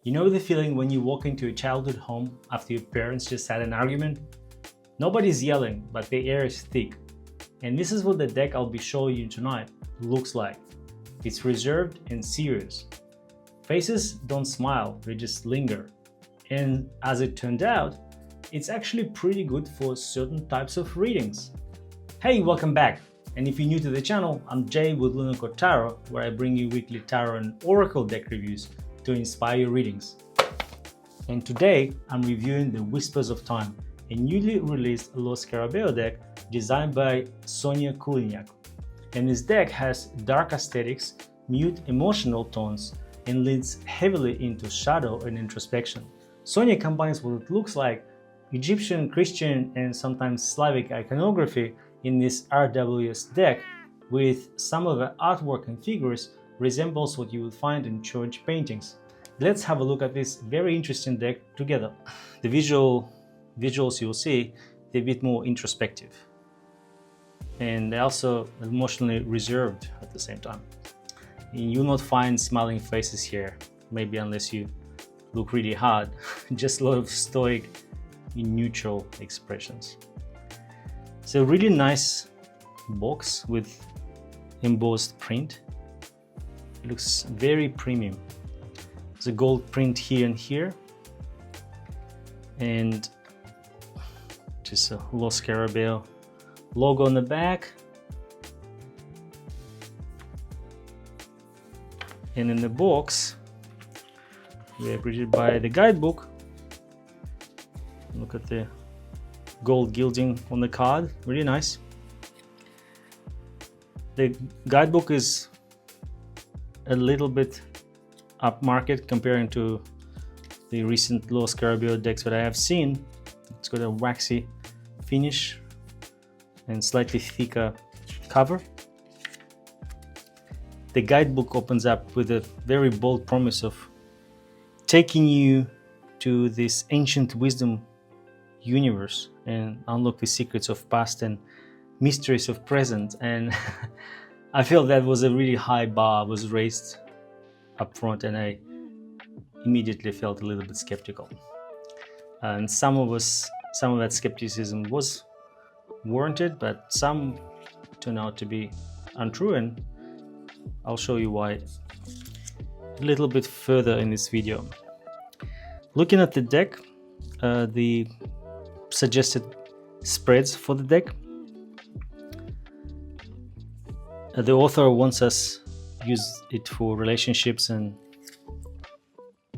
You know the feeling when you walk into a childhood home after your parents just had an argument? Nobody's yelling, but the air is thick. And this is what the deck I'll be showing you tonight looks like. It's reserved and serious. Faces don't smile, they just linger. And as it turned out, it's actually pretty good for certain types of readings. Hey, welcome back! And if you're new to the channel, I'm Jay with Lunarkottarot, where I bring you weekly tarot and oracle deck reviews to inspire your readings. And today, I'm reviewing the Whispers of Time, a newly released Lo Scarabeo deck designed by Sonia Kulinyak. And this deck has dark aesthetics, mute emotional tones, and leans heavily into shadow and introspection. Sonia combines what it looks like Egyptian, Christian, and sometimes Slavic iconography in this RWS deck, with some of the artwork and figures resembles what you would find in church paintings. Let's have a look at this very interesting deck together. The visuals you'll see, they're a bit more introspective. And they're also emotionally reserved at the same time. You'll not find smiling faces here, maybe unless you look really hard. Just a lot of stoic, neutral expressions. It's a really nice box with embossed print. It looks very premium. There's a gold print here and here, and just a Lo Scarabeo logo on the back. And in the box, we are greeted by the guidebook. Look at the gold gilding on the card, really nice. The guidebook is a little bit upmarket comparing to the recent Lo Scarabeo decks that I have seen. It's got a waxy finish and slightly thicker cover. The guidebook opens up with a very bold promise of taking you to this ancient wisdom universe and unlock the secrets of past and mysteries of present. And I feel that was a really high bar was raised up front, and I immediately felt a little bit skeptical. And some of that skepticism was warranted, but some turned out to be untrue, and I'll show you why a little bit further in this video. Looking at the deck, the suggested spreads for the deck, the author wants us use it for relationships and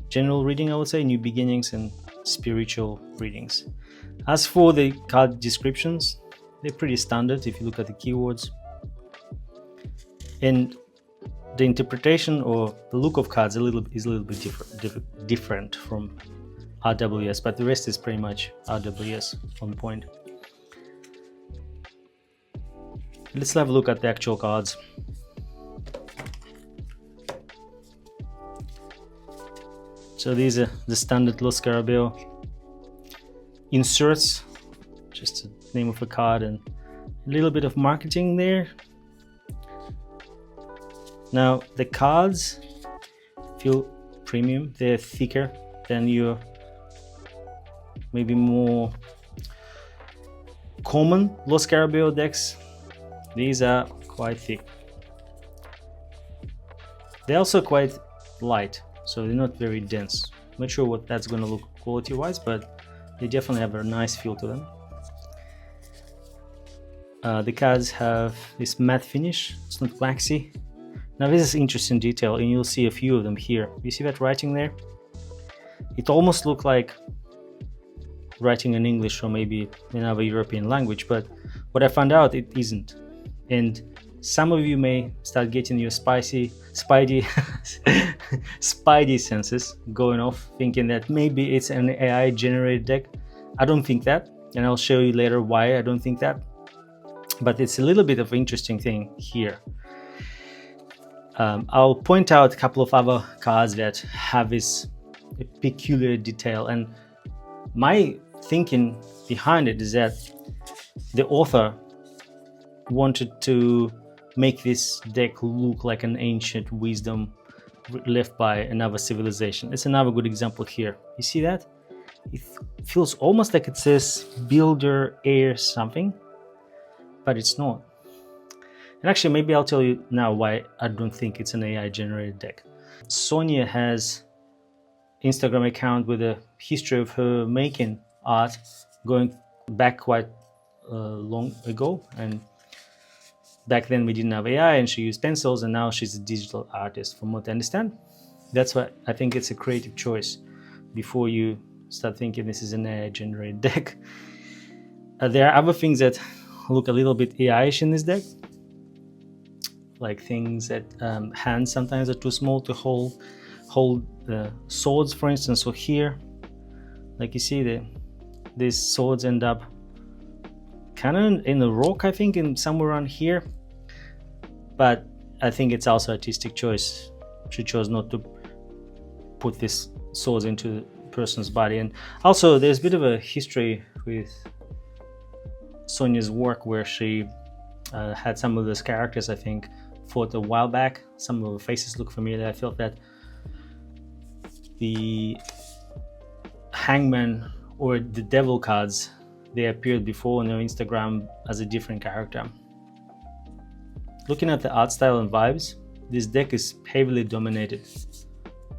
general reading, I would say, new beginnings and spiritual readings. As for the card descriptions, they're pretty standard if you look at the keywords. And the interpretation or the look of cards is a little bit different from RWS, but the rest is pretty much RWS on point. Let's have a look at the actual cards. So these are the standard Lo Scarabeo inserts, just the name of a card and a little bit of marketing there. Now the cards feel premium, they're thicker than your maybe more common Lo Scarabeo decks. These are quite thick. They're also quite light, so they're not very dense. I'm not sure what that's going to look quality wise, but they definitely have a nice feel to them. The cards have this matte finish, it's not waxy. Now this is interesting detail, and you'll see a few of them here. You see that writing there? It almost looks like writing in English or maybe another European language, but what I found out, it isn't. And some of you may start getting your spidey senses going off, thinking that maybe it's an AI generated deck. I don't think that, and I'll show you later why I don't think that. But it's a little bit of an interesting thing here. I'll point out a couple of other cards that have this peculiar detail, and my thinking behind it is that the author wanted to make this deck look like an ancient wisdom left by another civilization. It's another good example here. You see that? It feels almost like it says builder heir something, but it's not. And actually, maybe I'll tell you now why I don't think it's an AI generated deck. Sonia has Instagram account with a history of her making art going back quite long ago, and back then we didn't have AI and she used pencils, and now she's a digital artist, from what I understand. That's why I think it's a creative choice before you start thinking this is an AI generated deck. There are other things that look a little bit AI-ish in this deck, like things that hands sometimes are too small to hold swords, for instance. So here, like you see, these swords end up kind of in the rock, I think, in somewhere around here. But I think it's also artistic choice. She chose not to put these swords into the person's body. And also there's a bit of a history with Sonia's work where she had some of those characters, I think, fought a while back. Some of the faces look familiar. I felt that the Hangman or the Devil cards, they appeared before on your Instagram as a different character. Looking at the art style and vibes, this deck is heavily dominated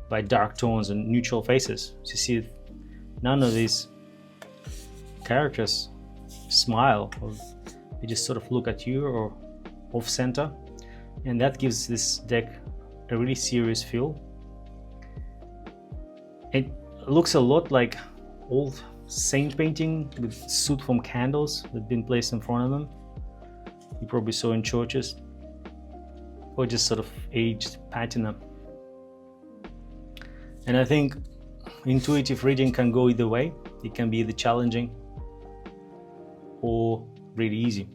by dark tones and neutral faces. So you see, none of these characters smile, or they just sort of look at you or off center, and that gives this deck a really serious feel. It looks a lot like old saint painting with soot from candles that have been placed in front of them. You probably saw in churches, or just sort of aged patina. And I think intuitive reading can go either way. It can be either challenging or really easy,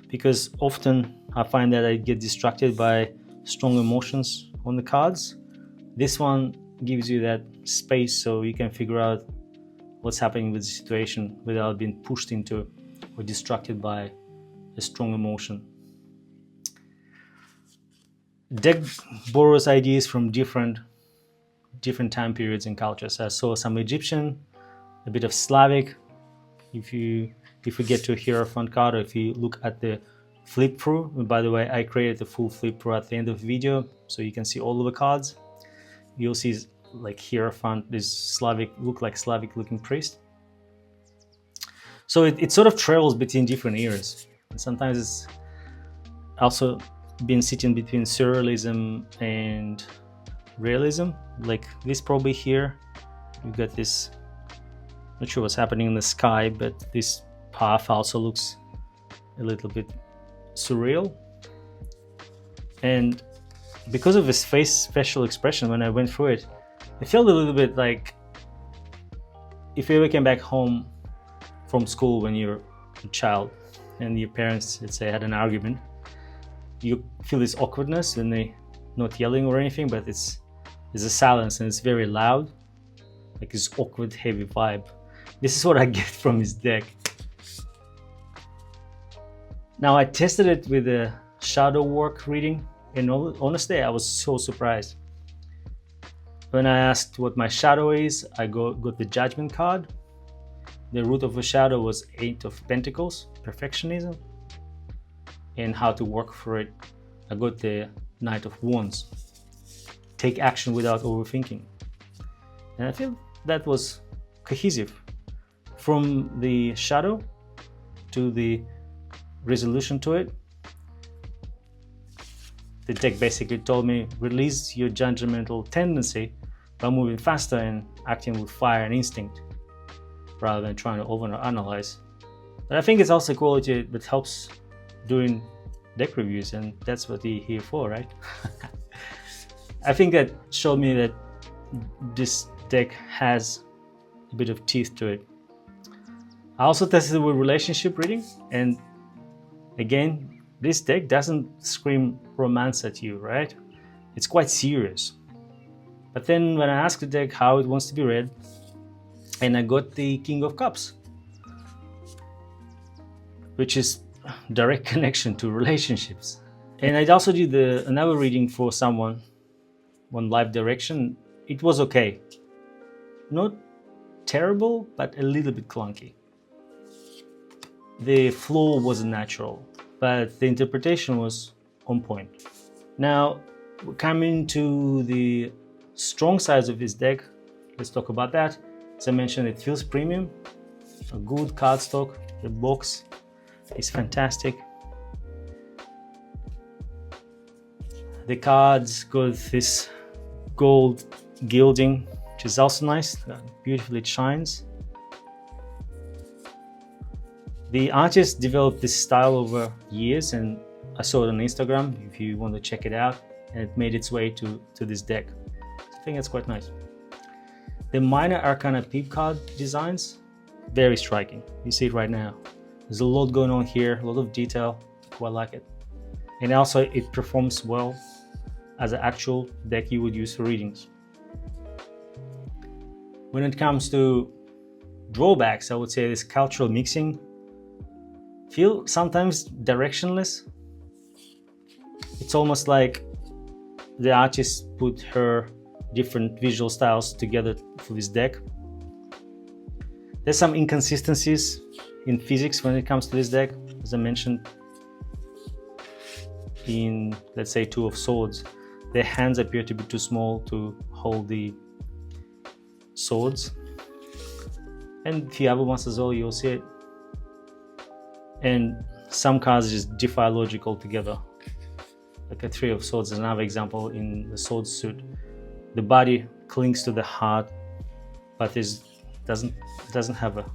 because often I find that I get distracted by strong emotions on the cards. This one gives you that space so you can figure out what's happening with the situation without being pushed into or distracted by a strong emotion. Deck borrows ideas from different time periods and cultures. I saw some Egyptian, a bit of Slavic. If you get to a Hierophant card, or if you look at the flip through, and by the way, I created the full flip through at the end of the video so you can see all of the cards. You'll see like Hierophant, this Slavic, look like Slavic looking priest. So it sort of travels between different eras. And sometimes it's also been sitting between surrealism and realism, like this probably here. You got this, not sure what's happening in the sky, but this path also looks a little bit surreal. And because of his facial expression, when I went through it, it felt a little bit like if you ever came back home from school when you're a child and your parents, let's say, had an argument. You feel this awkwardness and they not yelling or anything, but there's a silence and it's very loud, like this awkward, heavy vibe. This is what I get from his deck. Now I tested it with a shadow work reading, and honestly, I was so surprised. When I asked what my shadow is, I got the Judgment card. The root of a shadow was 8 of Pentacles, perfectionism, and how to work for it. I got the Knight of Wands, take action without overthinking. And I feel that was cohesive. From the shadow to the resolution to it, the deck basically told me, release your judgmental tendency by moving faster and acting with fire and instinct, rather than trying to overanalyze. But I think it's also a quality that helps doing deck reviews, and that's what you're here for, right? I think that showed me that this deck has a bit of teeth to it. I also tested it with relationship reading, and again, this deck doesn't scream romance at you, right? It's quite serious. But then when I asked the deck how it wants to be read, and I got the King of Cups, which is direct connection to relationships. And I'd also did another reading for someone one live direction, it was okay. Not terrible, but a little bit clunky. The flow wasn't natural, but the interpretation was on point. Now, coming to the strong sides of this deck, let's talk about that. As I mentioned, it feels premium, a good cardstock, the box is fantastic. The cards got this gold gilding, which is also nice, beautifully it shines. The artist developed this style over years, and I saw it on Instagram if you want to check it out, and it made its way to this deck. I think it's quite nice. The minor arcana peep card designs, very striking. You see it right now. There's a lot going on here, a lot of detail, quite like it. And also it performs well as an actual deck you would use for readings. When it comes to drawbacks, I would say this cultural mixing feel sometimes directionless. It's almost like the artist put her different visual styles together for this deck. There's some inconsistencies in physics when it comes to this deck. As I mentioned, in, let's say, Two of Swords, their hands appear to be too small to hold the swords. And the other ones as well, you'll see it. And some cards just defy logic altogether. Like a Three of Swords is another example in the sword suit. The body clings to the heart, but doesn't have a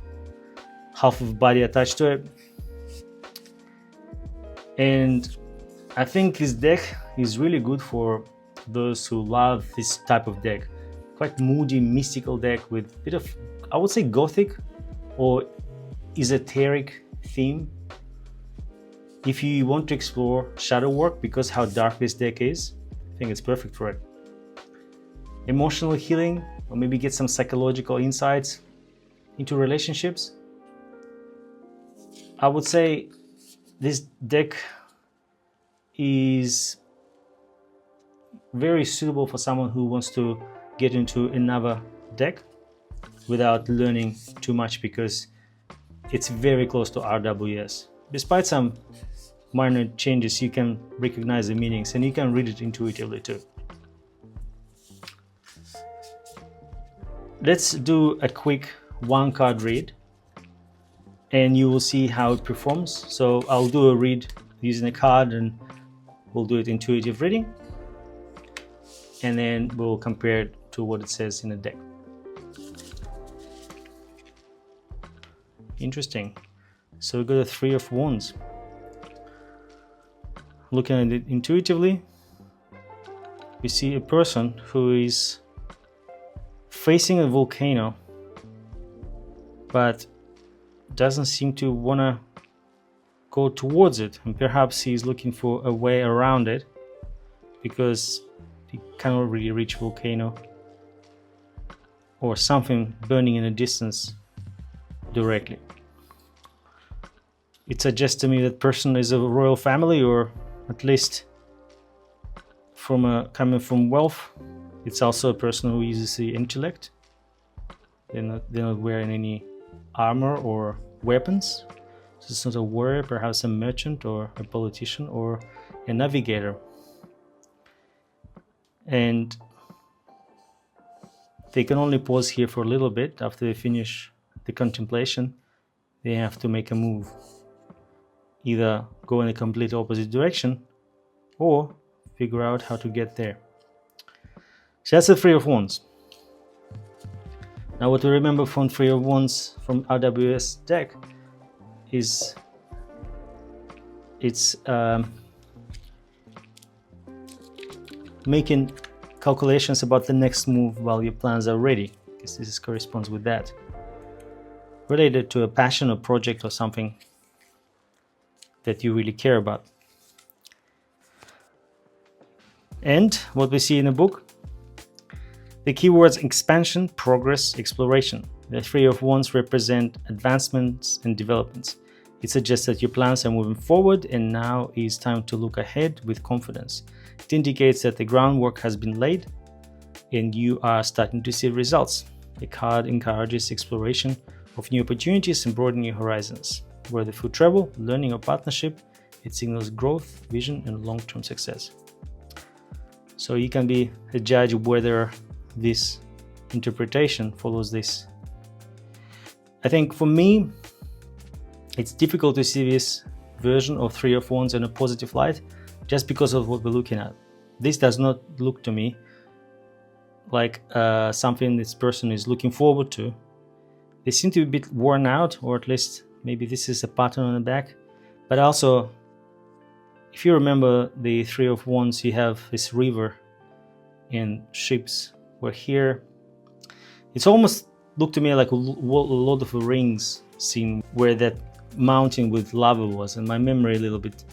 half of the body attached to it. And I think this deck is really good for those who love this type of deck. Quite moody, mystical deck with a bit of, I would say, gothic or esoteric theme. If you want to explore shadow work, because how dark this deck is, I think it's perfect for it. Emotional healing, or maybe get some psychological insights into relationships. I would say this deck is very suitable for someone who wants to get into another deck without learning too much, because it's very close to RWS. Despite some minor changes, you can recognize the meanings and you can read it intuitively too. Let's do a quick one card read and you will see how it performs. So I'll do a read using a card and we'll do it intuitive reading, and then we'll compare it to what it says in the deck. Interesting. So we got a Three of Wands. Looking at it intuitively, we see a person who is facing a volcano but doesn't seem to want to go towards it, and perhaps he's looking for a way around it because he cannot really reach volcano or something burning in the distance directly. It suggests to me that person is a royal family, or at least coming from wealth. It's also a person who uses the intellect. They're not wearing any armor or weapons. So it's not a warrior, perhaps a merchant or a politician or a navigator. And they can only pause here for a little bit. After they finish the contemplation, they have to make a move. Either go in a complete opposite direction or figure out how to get there. So that's the Three of Wands. Now what we remember from Three of Wands from RWS deck is it's making calculations about the next move while your plans are ready, because this corresponds with that. Related to a passion or project or something that you really care about. And what we see in the book, the keywords expansion, progress, exploration. The Three of Wands represent advancements and developments. It suggests that your plans are moving forward and now is time to look ahead with confidence. It indicates that the groundwork has been laid and you are starting to see results. The card encourages exploration of new opportunities and broadening your horizons. Whether through travel, learning, or partnership, it signals growth, vision, and long-term success. So you can be a judge whether this interpretation follows this. I think for me, it's difficult to see this version of Three of Wands in a positive light just because of what we're looking at. This does not look to me like something this person is looking forward to. They seem to be a bit worn out, or at least maybe this is a pattern on the back. But also, if you remember the Three of Wands, you have this river and ships. Where here, it's almost looked to me like a lot of rings scene where that mountain with lava was, and my memory a little bit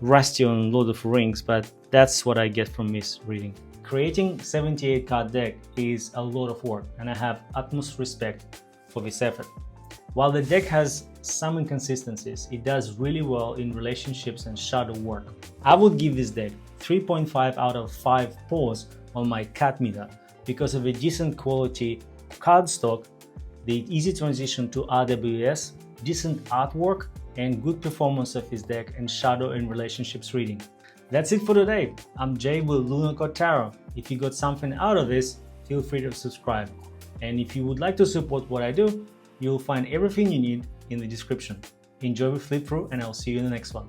rusty on a lot of rings, but that's what I get from this reading. Creating 78 card deck is a lot of work, and I have utmost respect for this effort. While the deck has some inconsistencies, it does really well in relationships and shadow work. I would give this deck 3.5 out of 5 paws on my cat meter because of a decent quality cardstock, the easy transition to RWS, decent artwork, and good performance of his deck and shadow and relationships reading. That's it for today. I'm Jay with Lunarkottarot. If you got something out of this, feel free to subscribe. And if you would like to support what I do, you'll find everything you need in the description. Enjoy the flip through, and I'll see you in the next one.